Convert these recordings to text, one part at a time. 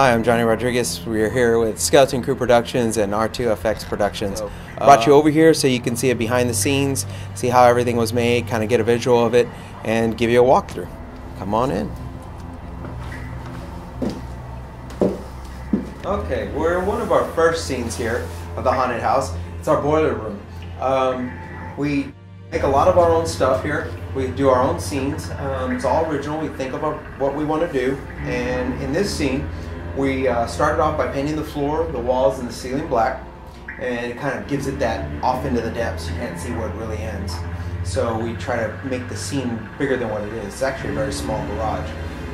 Hi, I'm Johnny Rodriguez. We're here with Skeleton Crew Productions and R2FX Productions. Brought you over here so you can see it behind the scenes, see how everything was made, kind of get a visual of it, and give you a walkthrough. Come on in. Okay, we're in one of our first scenes here of the haunted house. It's our boiler room. We make a lot of our own stuff here. We do our own scenes. It's all original. We think about what we want to do. And in this scene, we started off by painting the floor, the walls, and the ceiling black. And it kind of gives it that off into the depths. You can't see where it really ends. So we try to make the scene bigger than what it is. It's actually a very small garage.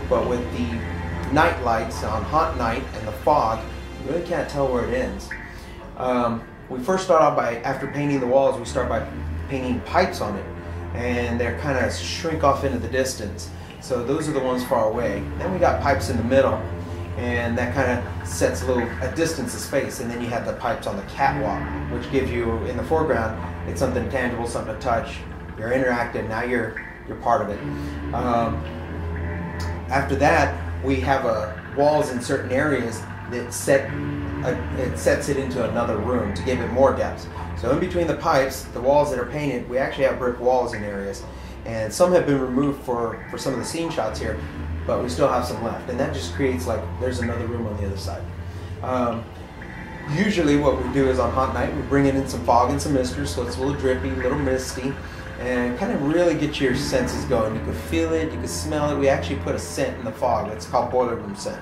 But with the night lights on hot night and the fog, you really can't tell where it ends. We first start off by, after painting the walls, we start by painting pipes on it. And they're kind of shrink off into the distance. So those are the ones far away. Then we got pipes in the middle, and that kind of sets a distance of space. And then you have the pipes on the catwalk, which gives you, in the foreground, it's something tangible, something to touch. You're interactive, now you're part of it. After that, we have walls in certain areas that it sets it into another room to give it more depth. So in between the pipes, the walls that are painted, we actually have brick walls in areas. And some have been removed for some of the scene shots here, but we still have some left. And that just creates like, there's another room on the other side. Usually what we do is on hot night, we bring in some fog and some misters, so it's a little drippy, a little misty, and kind of really get your senses going. You can feel it, you can smell it. We actually put a scent in the fog. It's called boiler room scent.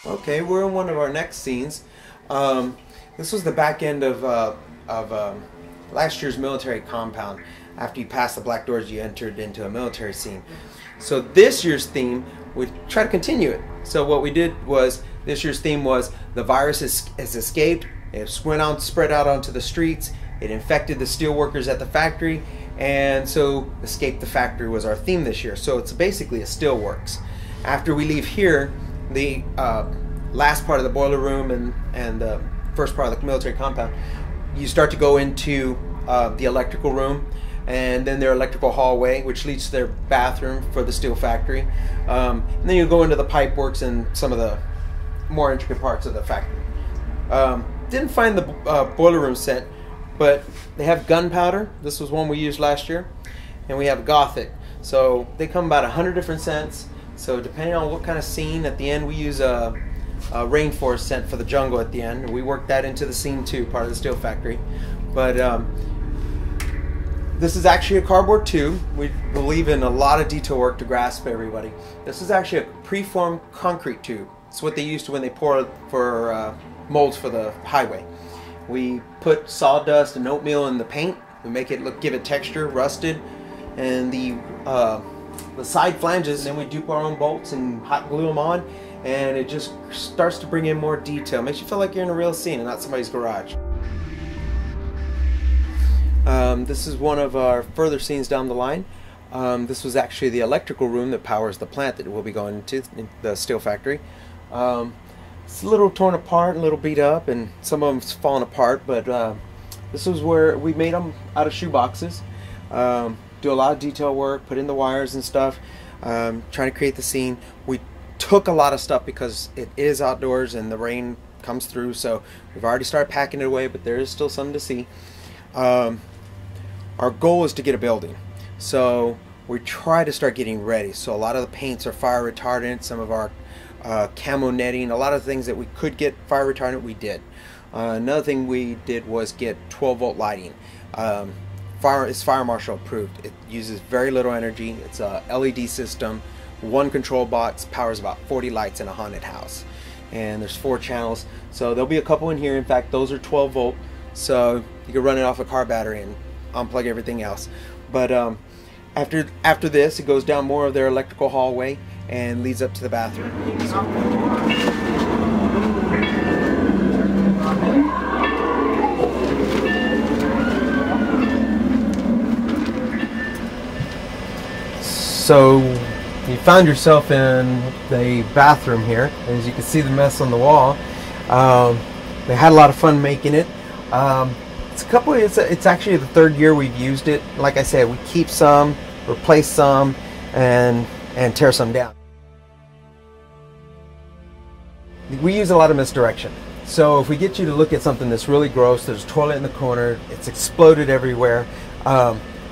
Okay, we're in one of our next scenes. This was the back end of last year's military compound. After you passed the black doors, you entered into a military scene. So this year's theme, we try to continue it. So what we did was, this year's theme was the virus has escaped. It spread out onto the streets. It infected the steel workers at the factory, and so Escape the Factory was our theme this year. So it's basically a steelworks. After we leave here, the last part of the boiler room and the first part of the military compound, you start to go into the electrical room, and then their electrical hallway, which leads to their bathroom for the steel factory. And then you go into the pipe works and some of the more intricate parts of the factory. Didn't find the boiler room scent, but they have gunpowder. This was one we used last year. And we have Gothic. So they come about 100 different scents. So depending on what kind of scene, at the end we use a rainforest scent for the jungle at the end. We worked that into the scene too, part of the steel factory. But this is actually a cardboard tube. We believe in a lot of detail work to grasp everybody. This is actually a preformed concrete tube. It's what they used to when they pour for molds for the highway. We put sawdust and oatmeal in the paint. We make it give it texture, rusted, and the side flanges. And then we dupe our own bolts and hot glue them on, and it just starts to bring in more detail. Makes you feel like you're in a real scene and not somebody's garage. This is one of our further scenes down the line. This was actually the electrical room that powers the plant that we'll be going into, in the steel factory. It's a little torn apart, a little beat up, and some of them's fallen apart, but this is where we made them out of shoe boxes. Do a lot of detail work, put in the wires and stuff, trying to create the scene. We took a lot of stuff because it is outdoors and the rain comes through, so we've already started packing it away, but there is still something to see. Our goal is to get a building, so we try to start getting ready. So a lot of the paints are fire retardant, some of our camo netting, a lot of things that we could get fire retardant, we did. Another thing we did was get 12-volt lighting. It's fire marshal approved. It uses very little energy. It's a LED system. One control box powers about 40 lights in a haunted house, and there's 4 channels, so there'll be a couple in here. In fact, those are 12-volt, so you can run it off a car battery and unplug everything else. But after this, it goes down more of their electrical hallway and leads up to the bathroom. So you found yourself in the bathroom here. As you can see the mess on the wall. They had a lot of fun making it. It's actually the 3rd year we've used it. Like I said, we keep some, replace some, and tear some down. we use a lot of misdirection. So if we get you to look at something that's really gross, there's a toilet in the corner, it's exploded everywhere,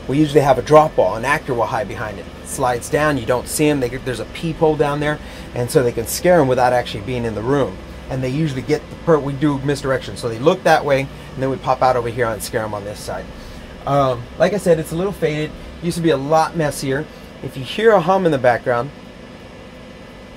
we usually have a drop wall. An actor will hide behind it. It slides down, you don't see them, there's a peephole down there, and so they can scare them without actually being in the room. And they usually get we do misdirection, so they look that way, and then we pop out over here and scare them on this side. Like I said, it's a little faded. It used to be a lot messier. If you hear a hum in the background,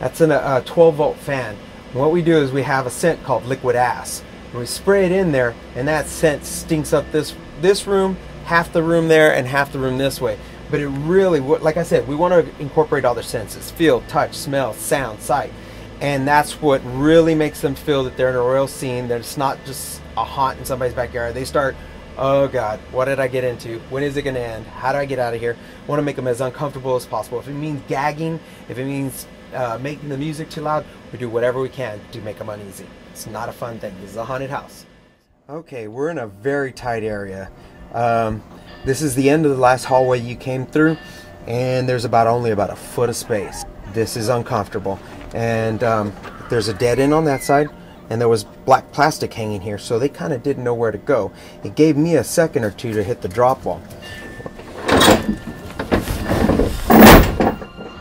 that's a 12-volt fan. And what we do is we have a scent called liquid ass. And we spray it in there, and that scent stinks up this room, half the room there, and half the room this way. But it really, like I said, we want to incorporate all their senses: feel, touch, smell, sound, sight. And that's what really makes them feel that they're in a real scene, that it's not just a haunt in somebody's backyard. They start, oh God, what did I get into? When is it going to end? How do I get out of here? I want to make them as uncomfortable as possible. If it means gagging, if it means making the music too loud, we do whatever we can to make them uneasy. It's not a fun thing. This is a haunted house. Okay, we're in a very tight area. This is the end of the last hallway you came through, and there's only about a foot of space. This is uncomfortable. And there's a dead end on that side, and there was black plastic hanging here, so they kind of didn't know where to go. It gave me a second or two to hit the drop wall.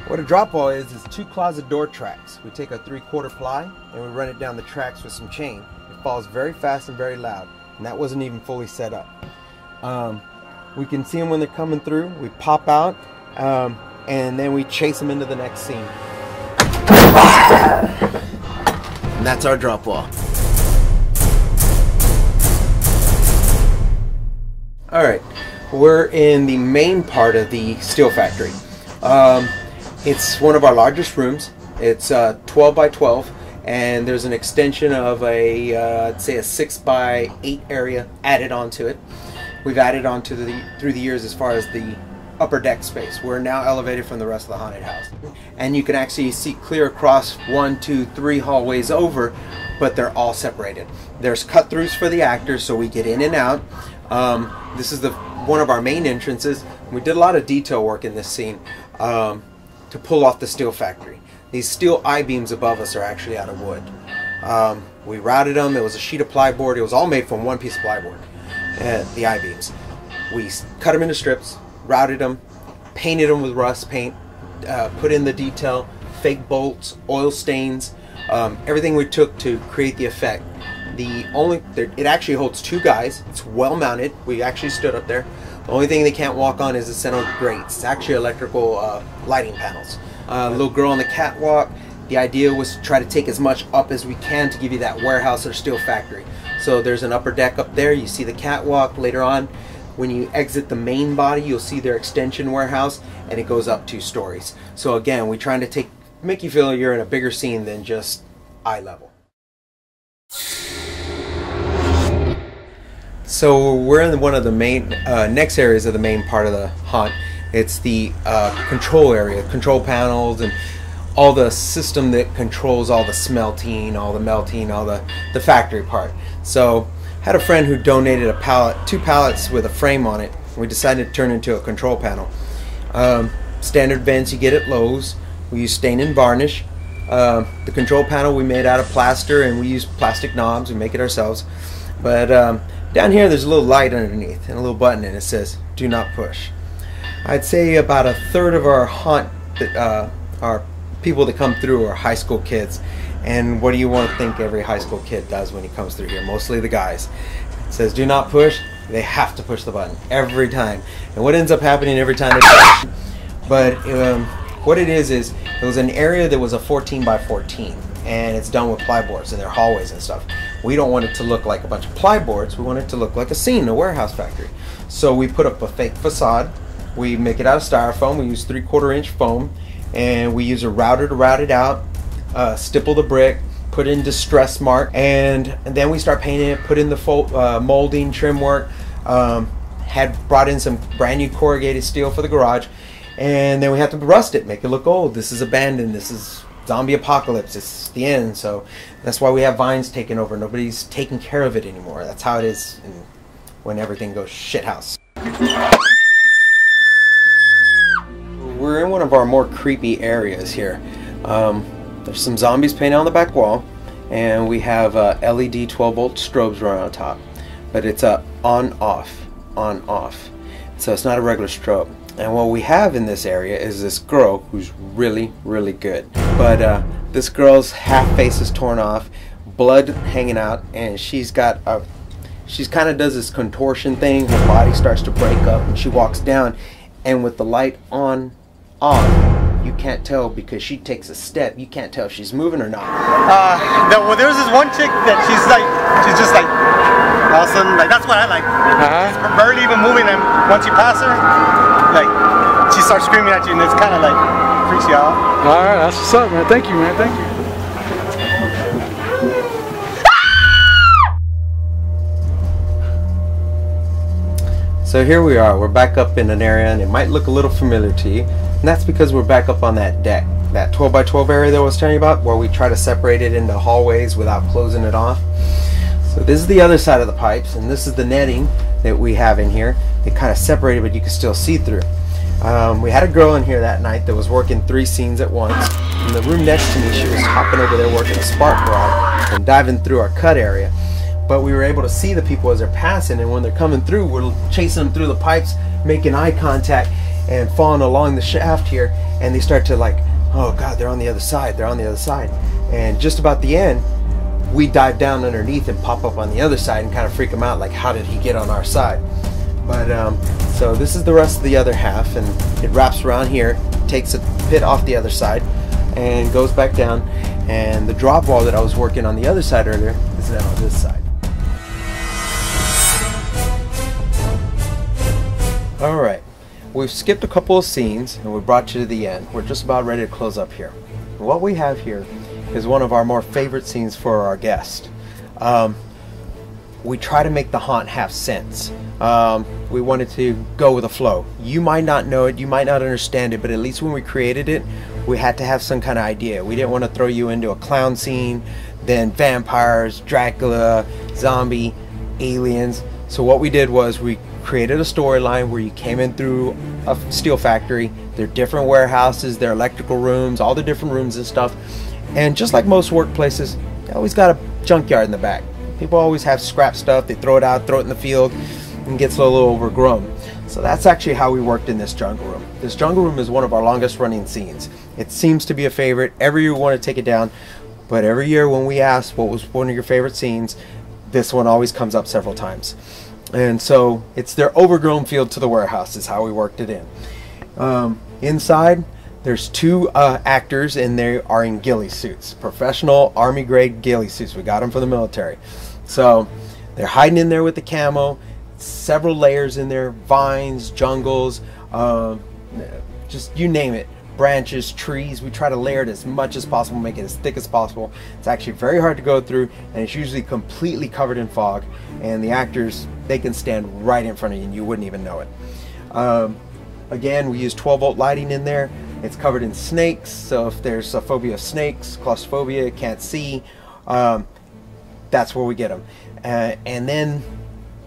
What a drop wall is 2 closet door tracks. We take a 3/4 ply and we run it down the tracks with some chain. It falls very fast and very loud, and that wasn't even fully set up. We can see them when they're coming through. We pop out, and then we chase them into the next scene. And that's our drop wall. Alright, we're in the main part of the steel factory. It's one of our largest rooms. It's 12 by 12, and there's an extension of I'd say a 6 by 8 area added onto it. We've added onto through the years as far as the upper deck space. We're now elevated from the rest of the haunted house, and you can actually see clear across 1, 2, 3 hallways over, but they're all separated. There's cut throughs for the actors, so we get in and out. This is one of our main entrances. We did a lot of detail work in this scene to pull off the steel factory. These steel I-beams above us are actually out of wood. We routed them. It was a sheet of plyboard. It was all made from one piece of plyboard, the I-beams. We cut them into strips, routed them, painted them with rust paint, put in the detail, fake bolts, oil stains, everything we took to create the effect. It actually holds 2 guys. It's well mounted. We actually stood up there. The only thing they can't walk on is the center grates. It's actually electrical lighting panels. Little girl on the catwalk. The idea was to try to take as much up as we can to give you that warehouse or steel factory. So there's an upper deck up there. You see the catwalk. Later on, when you exit the main body, you'll see their extension warehouse, and it goes up 2 stories. So again, we're trying to make you feel you're in a bigger scene than just eye level. So we're in one of the main next areas of the main part of the haunt. It's the control area, control panels, and all the system that controls all the smelting, all the melting, all the factory part. So I had a friend who donated 2 pallets with a frame on it. We decided to turn it into a control panel. Standard vents you get at Lowe's. We use stain and varnish. The control panel we made out of plaster, and we use plastic knobs. We make it ourselves. But down here there's a little light underneath and a little button, and it says "Do not push." I'd say about 1/3 of our haunt, our people that come through, are high school kids. And what do you want to think every high school kid does when he comes through here? Mostly the guys. It says "Do not push." They have to push the button every time. And what ends up happening every time they push? But what it is it was an area that was a 14 by 14, and it's done with plyboards in their hallways and stuff. We don't want it to look like a bunch of plyboards. We want it to look like a scene, a warehouse factory. So we put up a fake facade. We make it out of styrofoam. We use 3/4 inch foam, and we use a router to route it out, stipple the brick, put in distress mark, and then we start painting it, put in the molding, trim work, had brought in some brand new corrugated steel for the garage, and then we have to rust it, make it look old. This is abandoned. This is zombie apocalypse. It's the end. So that's why we have vines taking over. Nobody's taking care of it anymore. That's how it is when everything goes shithouse. We're in one of our more creepy areas here. There's some zombies painted on the back wall, and we have LED 12-volt strobes right on top, but it's a on-off, on-off. So it's not a regular strobe. And what we have in this area is this girl who's really, really good. But this girl's half face is torn off, blood hanging out, and she's kind of does this contortion thing. Her body starts to break up, and she walks down, and with the light on, off, you can't tell because she takes a step. You can't tell if she's moving or not. Well, there was this one chick that she's just like, all of a sudden, like, that's what I like. She's barely even moving, and once you pass her, like, she starts screaming at you, and it's kind of like freaks you out. All right, that's what's up, man. Thank you, man. Thank you. So here we are. We're back up in an area, and it might look a little familiar to you, and that's because we're back up on that deck, that 12 by 12 area that I was telling you about, where we try to separate it into hallways without closing it off. So this is the other side of the pipes, and this is the netting that we have in here. They kind of separated, but you can still see through. We had a girl in here that night that was working 3 scenes at once. In the room next to me, she was hopping over there working a spark rod and diving through our cut area. But we were able to see the people as they're passing, and when they're coming through, we're chasing them through the pipes, making eye contact and falling along the shaft here, and they start to like, oh God, they're on the other side, they're on the other side. And just about the end, we dive down underneath and pop up on the other side and kind of freak them out, like, how did he get on our side? But so this is the rest of the other half, and it wraps around here, takes a bit off the other side, and goes back down. And the drop wall that I was working on the other side earlier is now on this side. Alright, we've skipped a couple of scenes and we brought you to the end. We're just about ready to close up here. What we have here is one of our more favorite scenes for our guest. We try to make the haunt have sense. We wanted to go with the flow. You might not know it, you might not understand it, but at least when we created it, we had to have some kind of idea. We didn't want to throw you into a clown scene, then vampires, Dracula, zombie, aliens. So what we did was we created a storyline where you came in through a steel factory. There are different warehouses, there are electrical rooms, all the different rooms and stuff. And just like most workplaces, you always got a junkyard in the back. People always have scrap stuff, they throw it out, throw it in the field, and gets a little overgrown. So that's actually how we worked in this jungle room. This jungle room is one of our longest running scenes. It seems to be a favorite. Every year we want to take it down, but every year when we ask what was one of your favorite scenes, this one always comes up several times. And so it's their overgrown field to the warehouse is how we worked it in. Inside, there's 2 actors, and they are in ghillie suits, professional army grade ghillie suits. We got them from the military. So they're hiding in there with the camo, several layers in there, vines, jungles, just you name it, branches, trees. We try to layer it as much as possible, make it as thick as possible. It's actually very hard to go through, and it's usually completely covered in fog, and the actors, they can stand right in front of you and you wouldn't even know it. Again, we use 12-volt lighting in there. It's covered in snakes, so if there's a phobia of snakes, claustrophobia, can't see, that's where we get them. And then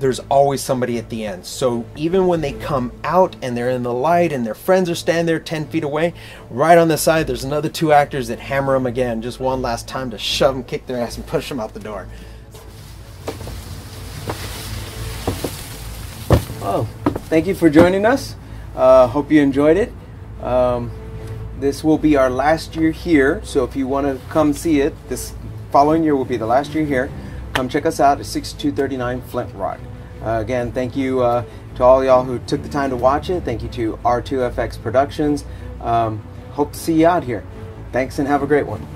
there's always somebody at the end. So even when they come out and they're in the light and their friends are standing there 10 feet away, right on the side there's another 2 actors that hammer them again, just one last time to shove them, kick their ass, and push them out the door. Oh, thank you for joining us. Hope you enjoyed it. This will be our last year here, so if you want to come see it, this following year will be the last year here. Come check us out at 6239 Flint Rock. Again, thank you to all y'all who took the time to watch it. Thank you to R2FX Productions. Hope to see you out here. Thanks and have a great one.